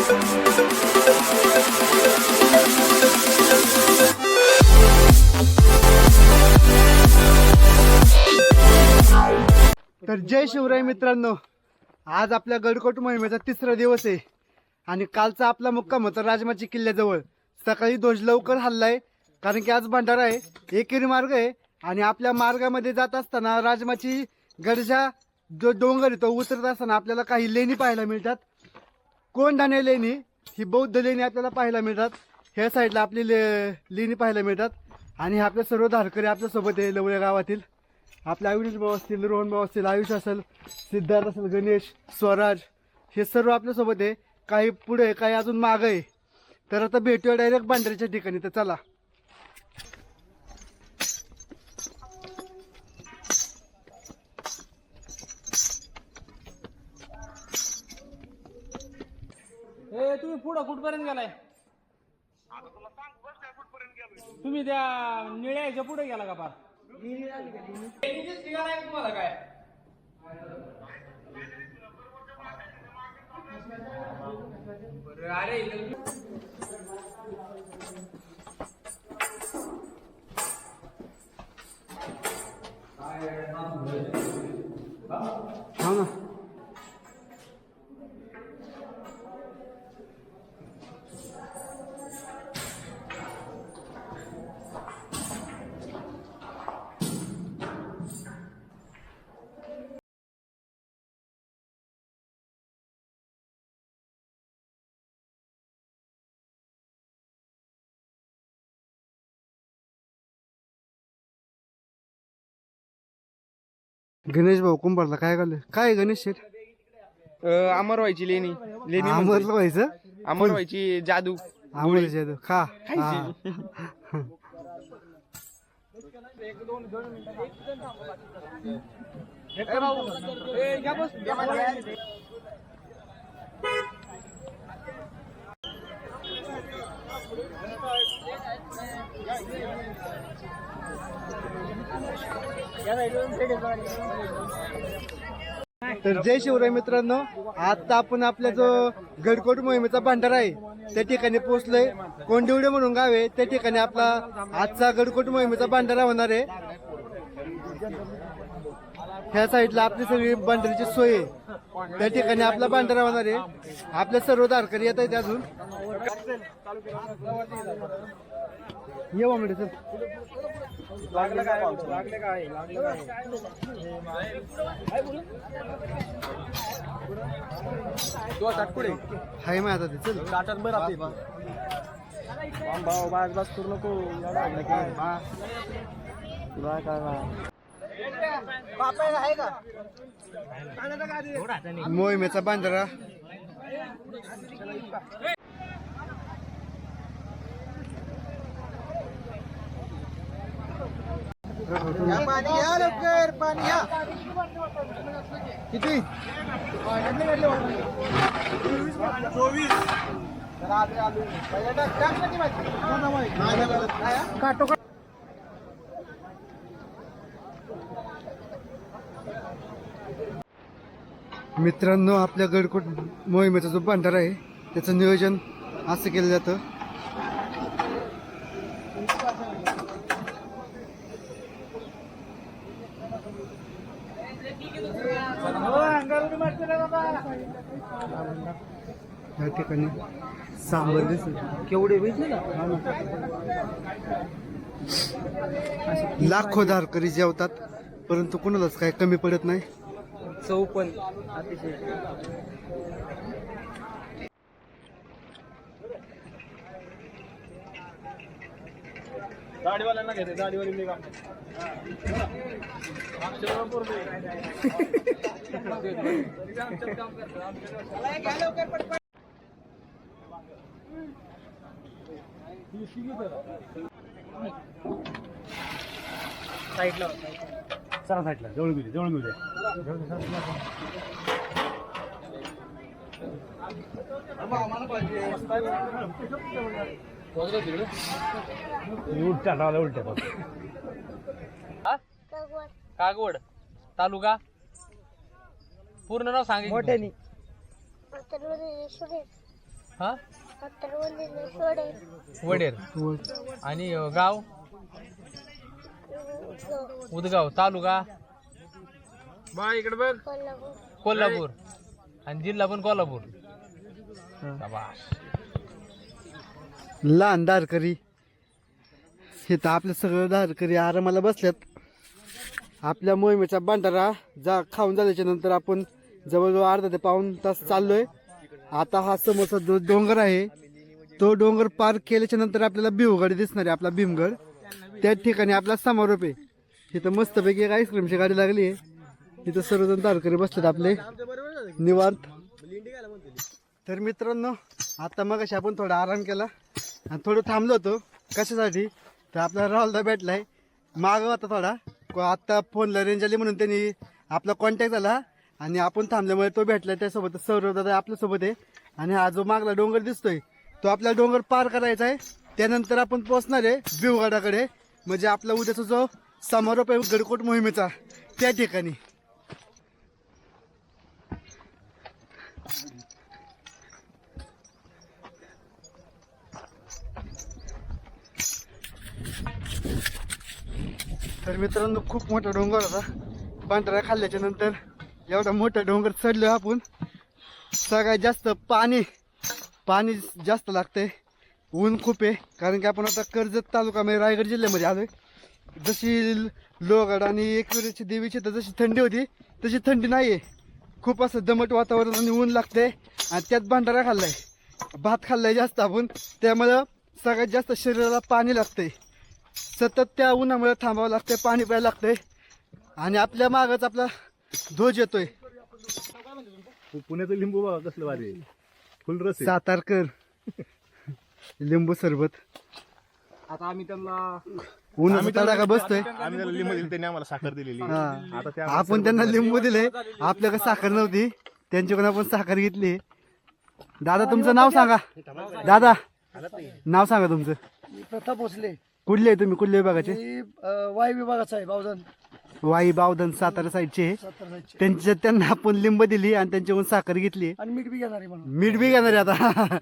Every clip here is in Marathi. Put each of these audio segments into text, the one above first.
तर जय शिवराय मित्रांनो, आज आपल्या गडकोट मोहिमेचा तिसरा दिवस आहे आणि कालचा आपला मुक्काम होता राजमाची किल्ल्याजवळ. सकाळी ध्वज लवकर हल्लाय कारण की आज भंडारा आहे, एकेरी मार्ग आहे आणि आपल्या मार्गामध्ये जात असताना राजमाची गडजा जो डोंगर आहे तो उतरत असताना आपल्याला काही लेणी पाहायला मिळतात. कोंढाणे लेणी, ही बौद्ध लेणी आपल्याला पाहायला मिळतात. ह्या साईडला आपली लेणी पाहायला मिळतात आणि आपले सर्व धारकरी आपल्यासोबत आहे. लवळ्या गावातील आपले अविनाश भाऊ असतील, रोहन भाऊ असतील, आयुष असेल, सिद्धार्थ असेल, गणेश, स्वराज, हे सर्व आपल्यासोबत आहे. काही पुढे काही अजून मागं आहे. तर आता भेटूया डायरेक्ट भांडाऱ्याच्या ठिकाणी. तर चला. तुम्ही पुढं कुठपर्यंत गेलाय? तुम्ही त्या निळ्याच्या पुढे गेला का पार? तुम्हाला काय अरे हा ना. गणेश भाऊ कुंभारला काय घालय? काय गणेश शेठ? अमर व्हायची लेणी लेणी अमरला व्हायचं, अमर व्हायची जादू अमर जादू खा. तर जय शिवराय मित्रांनो, आता आपण आपल्या जो गडकोट मोहिमेचा भंडारा आहे त्या ठिकाणी पोहोचलोय. कोंडिवडे म्हणून गाव आहे, त्या ठिकाणी आपला आजचा गडकोट मोहिमेचा भंडारा होणार आहे. ह्या साईडला आपली सगळी भंडाऱ्याची सोय आहे, त्या ठिकाणी आपला भंडारा होणार आहे. आपल्या सर्व धारकरी येत आहेत अजून. येऊ म्हणजे चल. हाय माझा ते चल भाऊ बाज बाज करू नको. तुला काय मोहिमेचा भंडारा. पाणी या लवकर, पाणी या. किती? 24. मित्रांनो, आपल्या गडकोट मोहिमेचा जो भंडारा आहे त्याचं नियोजन असं केलं जातं. या ठिकाणी सांबर दिसत केवढे भेटले ना. लाखो धारकरी जेवतात, परंतु कुणालाच काही कमी पडत नाही. चव पण अतिशय. दाढीवाल्यांना घेते, दाढीवाली मी काम साईडला चला, साईडला जवळ घेऊ दे, जवळ घेऊ दे. उलट्या कागवड तालुका पूर्ण नाव सांग. मोठ्यानी हा वडेर आणि गाव उदगाव तालुका बा इकडे बघ कोल्हापूर आणि जिल्हा पण कोल्हापूर. शाबास. लहान धारकरी हे तर आपलं सगळं धारकरी आरामाला बसल्यात. आपल्या मोहिमेचा भंडारा खाऊन झाल्याच्या नंतर आपण जवळजवळ अर्धा ते पाऊण तास चाललोय. आता हा समोरचा जो डोंगर आहे तो डोंगर पार केल्याच्या नंतर आपल्याला भिवगड दिसणार आहे, आपला भीमगड. त्या ठिकाणी आपला समारोप आहे. इथं मस्तपैकी एक आईस्क्रीमची गाडी लागली आहे. इथं सर्वजण धारकरी बसतात आपले निवांत. तर मित्रांनो, आता मग आपण थोडा आराम केला आणि थोडं थांबलो होतो. कशासाठी तर आपला राहुलदा भेटलाय, माग होता थोडा. आता फोनला रेंज आली म्हणून त्यांनी आपला कॉन्टॅक्ट झाला आणि आपण थांबल्यामुळे तो भेटलाय. त्यासोबत सौरव दादा आपल्यासोबत आहे. आणि हा जो मागला डोंगर दिसतोय तो आपला डोंगर पार करायचा आहे. त्यानंतर आपण पोहोचणार आहे भिवगडाकडे, म्हणजे आपला उद्याचा जो समारोप आहे गडकोट मोहिमेचा त्या ठिकाणी. तर मित्रांनो, खूप मोठा डोंगर होता. पांढरा खाल्ल्याच्या नंतर एवढा मोठा डोंगर चढलो आपण. सगळ्यात जास्त पाणी जास्त लागतंय. ऊन खूप आहे कारण की आपण आता कर्जत तालुक्यामध्ये रायगड जिल्ह्यामध्ये आलोय. जशी लोहगड आणि एकविरेची देवीची तर जशी थंडी होती तशी थंडी नाही आहे. खूप असं दमट वातावरण आणि ऊन लागतंय. आणि त्यात भंडारा खाल्लाय, भात खाल्लाय जास्त आपण, त्यामुळं सगळ्यात जास्त शरीराला पाणी लागतंय. सतत त्या उन्हामुळे थांबावं लागतंय, पाणी प्यायला लागतंय. आणि आपल्या मागच आपला ध्वज येतोय. पुण्याचं लिंबू बघा कसलं भारी आहे. फुल रस आहे. सातारकर लिंबू सरबत. आता आम्ही त्यांना उन्हाचा तडाखा बसतोय. आम्ही त्याला लिंबू दिली, त्यांनी आम्हाला साखर दिलेली. हा. आता त्या आपण त्यांना लिंबू दिले, आपल्याकडे साखर नव्हती, त्यांच्याकडून आपण साखर घेतली. दादा तुमचं नाव सांगा. दादा नाव सांगा तुमचं. प्रथा भोसले, कुठले आहे तुम्ही, कुठल्या विभागाचे? वायू विभागाचा आहे. बावधन वाई बावधन सातारा साईडचे. त्यांना आपण लिंब दिली आणि त्यांच्याकडून साखर घेतली आणि मीठ बी घेणार आहे म्हणून. मीठ बी घेणार आहे आता.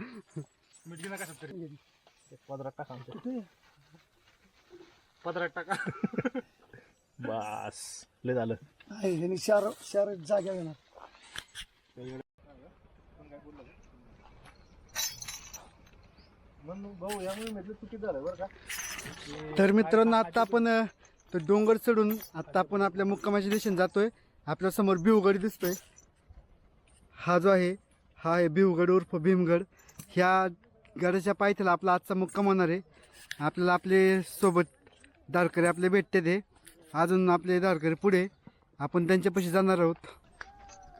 पदरात टाका. बस लय झालं. आहे ह्यांनी चार जाग्या घेणार. भाऊ यामुळे म्हटलं चुकीच झालं बरं का. तर मित्रांनो, आता आपण तो डोंगर चढून आता आपण आपल्या मुक्कामाच्या दिशेने जातोय. आपल्या समोर भिवगड दिसतोय. हा जो आहे हा आहे भिवगड उर्फ भीमगड. ह्या गडाच्या पायथ्याला आपला आजचा मुक्काम होणार आहे. आपल्याला आपले सोबत धारकरी आपले भेटते ते. अजून आपले धारकरी पुढे, आपण त्यांच्यापाशी जाणार आहोत.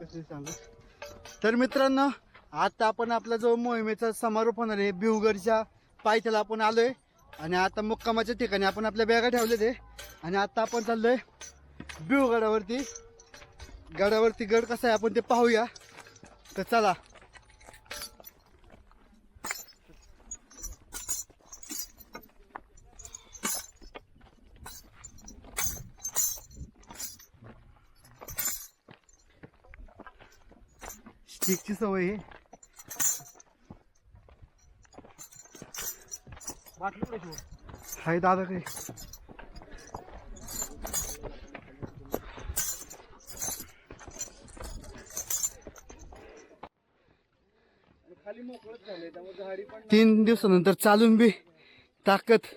कसे सांगू. तर मित्रांनो, आता आपण आपला जो मोहिमेचा समारोप होणार आहे भिवगडच्या पायथ्याला आपण आलोय. आणि आता मुक्कामाच्या ठिकाणी आपण आपल्या बॅगा ठेवले ते. आणि आता आपण चाललोय भिवगडावरती. गडावरती गड कसा आहे आपण ते पाहूया. तर चला. स्टिकची सवय आहे. हाय दादा काय. तीन दिवसानंतर चालून बी ताकद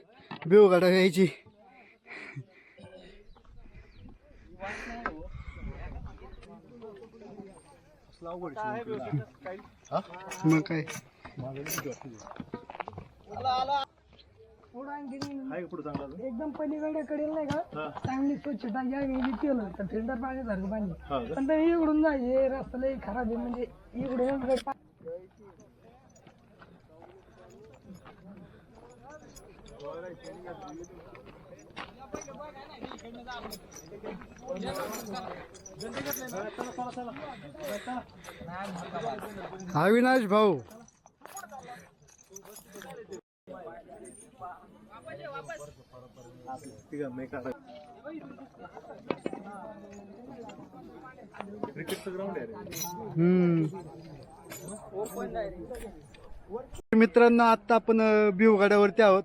भिवगडा यायची. मग काय एकदम पलीकडे नाही का चांगली स्वच्छता या केलं तर फिल्टर पाण्यासारखं पाणी. पण ते इकडून जायचे रस्ता लई खराब आहे. म्हणजे इकडून अविनाश भाऊ. क्रिकेटचं ग्राउंड आहे रे. मित्रांनो आता आपण भिवगडावरती आहोत.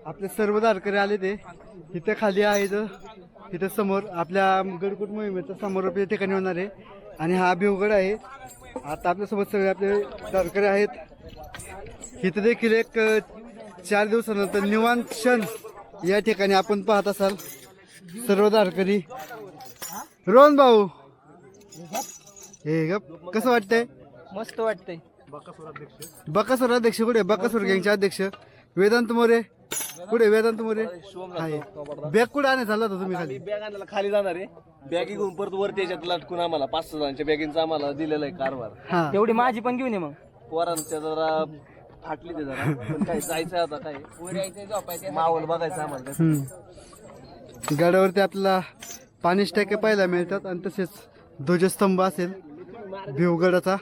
आपले सर्व धारकरी आले ते इथे खाली आहे. इथं समोर आपल्या गडकोट मोहिमेचा समारोप या ठिकाणी होणार आहे आणि हा भिवगड आहे. आता आपल्यासोबत सगळे आपले धारकरी आहेत. इथं देखील एक 4 दिवसानंतर निवांत क्षण या ठिकाणी आपण पाहत असाल सर्व धारकरी. रोहन भाऊ हे गप कसं वाटतंय? मस्त वाटतंय. बकासूर अध्यक्ष कुठे? बकासूर गँगचे अध्यक्ष वेदांत मोरे कुठे? वेदांत मोरे आहे. बॅग कुठे आणायला चालला होता तुम्ही? खाली बॅग आणायला खाली जाणार आहे. बॅग घेऊन परत वरती याच्यात लटकून आम्हाला 5-6 जणांच्या बॅगींचा आम्हाला दिलेला आहे कारभार. हा तेवढी माझी पण घेऊन ये मग. पोरांच्या जरा फाटली ते जरा पण काय जायचं आता काय माहोल बघायचं आम्हाला. गडावरती आपल्याला पाणी टाक्या पाहायला मिळतात आणि तसेच ध्वजस्तंभ असेल भिवगडाचा.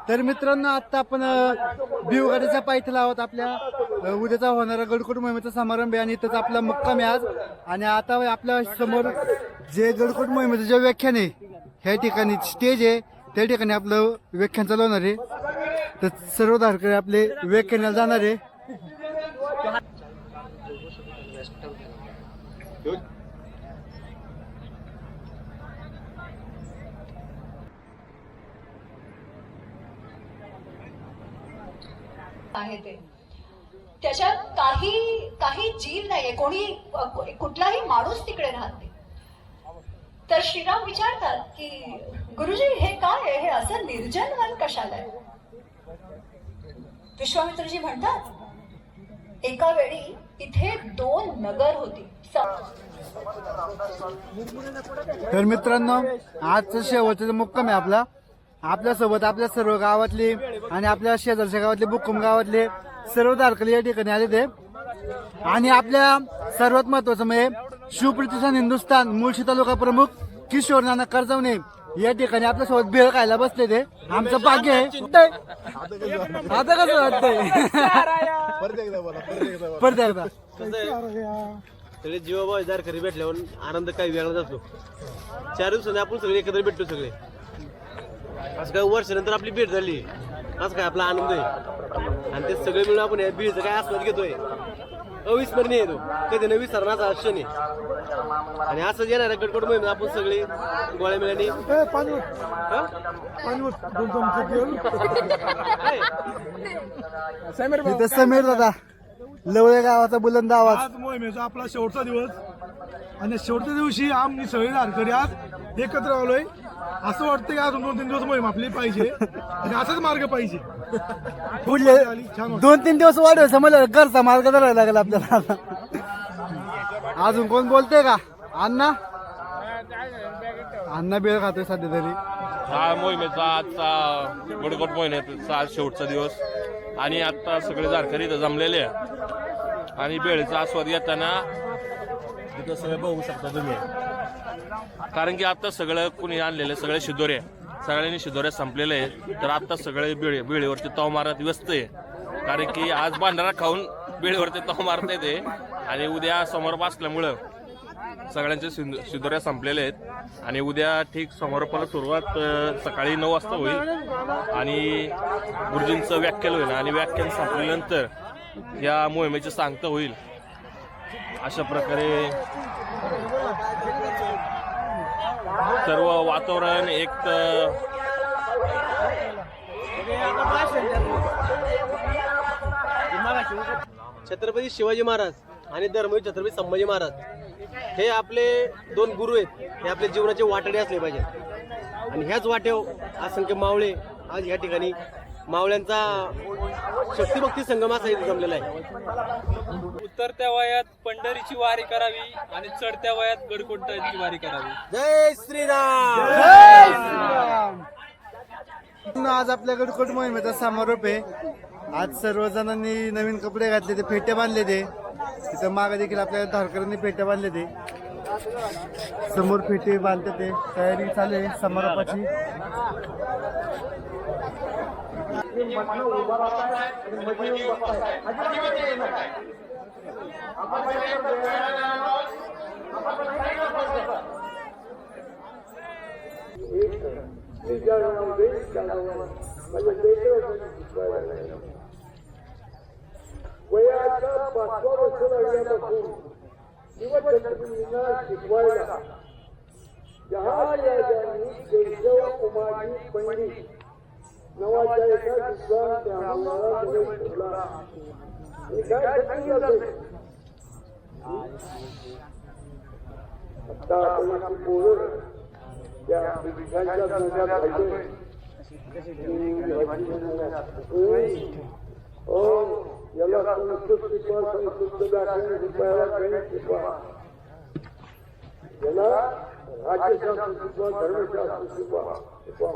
तर मित्रांनो आता आपण भिवगडाच्या पायथ्याला आहोत. आपल्या उद्याचा होणारा गडकोट मोहिमेचा समारंभ आहे आणि इथंच आपला मुक्काम आहे आज. आणि आता आपल्या समोर जे गडकोट मोहिमेचं जे व्याख्यान आहे ह्या ठिकाणी स्टेज आहे त्या ठिकाणी आपलं व्याख्यान चालवणार आहे. तर सर्व धारकरी आपले व्याख्यानाला जाणार आहे. आहे ते त्याच्यात काही जीव नाहीये. कोणी कुठलाही माणूस तिकडे राहत नाही. तर श्रीराम विचारतात की गुरुजी हे काय आहे? हे असं निर्जन वन कशाला आहे? विश्वामित्रजी म्हणतात एका वेळी इथे 2 नगर होती. तर मित्रांनो आजचं शेवटचा मुक्काम आहे आपला. आपल्यासोबत आपल्या सर्व गावातले आणि आपल्या शेजारच्या गावातले बुक्कुम गावातले सर्व धारकरी या ठिकाणी आले ते. आणि आपल्या सर्वात महत्वाचं म्हणजे शिवप्रतिष्ठान हिंदुस्थान मुळशी तालुका प्रमुख किशोर नाना कर्जवणे या ठिकाणी आपल्यासोबत भेळ खायला बसले ते. आमचं भाग्य आहे. आता कसं वाटतंय? परत एकदा सगळे जीवाभाव धारकरी भेटल्यावर आनंद काही वेगळाच असतो. 4 दिवसांनी आपण सगळे एकत्र भेटतो. सगळे असं काय वर्षानंतर आपली भेट झाली असं काय आपला आनंद आहे. आणि ते सगळे मिळून आपण या बीडचा काय आस्वाद घेतोय अविस्मरणीय येतो. कधी न विसरण्याचा क्षण आहे. आणि असंच येणार गडकोट मोहीम आपण सगळे गोळ्या मिळाली. इथं समीर दादा लवळे गावाचा बुलंद आवाज. आज मोहिमेचा आपला शेवटचा दिवस आणि शेवटच्या दिवशी आम्ही सगळे धारकरी आज एकत्र आलोय. असं वाटतं की अजून 2-3 दिवस मोहीम आपली पाहिजे आणि असाच मार्ग पाहिजे. पुढले 2-3 दिवस वाढवायचं मला घरचा मार्ग धरायला लागेल आपल्याला. अजून कोण बोलते का? अण्णा अण्णा बेळ खातोय सध्या तरी. हा मोहिमेचा आजचा गडकोट मोहिमेचा आज शेवटचा दिवस आणि आता सगळे धारकरी इथं जमलेले आहे आणि बेळेचा आस्वाद घेताना तिथं सगळे बघू शकता तुम्ही. कारण की आता सगळं कुणी आणलेले सगळे शिदोरे सगळ्यांनी शिदोऱ्या संपलेले आहेत. तर आता सगळे बेळेवरती तव मारत व्यस्त आहे. कारण की आज भांडारा खाऊन बेळेवरती तव मारता येते आणि उद्या समारोप असल्यामुळं सगळ्यांचे शिदोऱ्या संपलेले आहेत. आणि उद्या ठीक समारोपाला सुरुवात सकाळी 9 वाजता होईल आणि गुरुजींचं व्याख्यान होईल आणि व्याख्यान संपल्यानंतर या मोहिमेची सांगता होईल. अशा प्रकारे सर्व वातावरण एक छत्रपती शिवाजी महाराज आणि धर्मवीर छत्रपती संभाजी महाराज हे आपले 2 गुरु आहेत. हे आपल्या जीवनाचे वाटडे असले पाहिजे. आणि ह्याच वाटेवर असंख्य मावळे आज या ठिकाणी मावळ्यांचा शक्तिभक्ती संगम असा इथे जमलेला आहे. उतरत्या वयात पंढरीची वारी करावी आणि चढत्या वयात गडकोटाची वारी करावी. जय श्रीराम. आज आपल्या गडकोट मोहिमेचा समारोप आहे. आज सर्वजणांनी नवीन कपडे घातले ते फेटे बांधले ते तिथं मागे देखील आपल्या धारकऱ्यांनी फेटे बांधले ते समोर फेटे बांधते ते तयारी चालू आहे समारोपाची. वयाच्या 5व्या वर्ष लागल्यापासून शिवछत्रपतींना शिकवायला जहाजांनी केशव उमाजी पंडित नावाच्या एका विद्वान ब्राह्मणाला प्रवेश ठेवला. हे काय सांगितलं आता आपण आपली पोरं त्या विद्वांच्या नद्यात खायचोय. याला संस्कृत शिकवा, संस्कृत व्याकरण शिकवायला गणित शिकवा, याला राज्यशास्त्र शिकवा, धर्मशास्त्र शिकवा.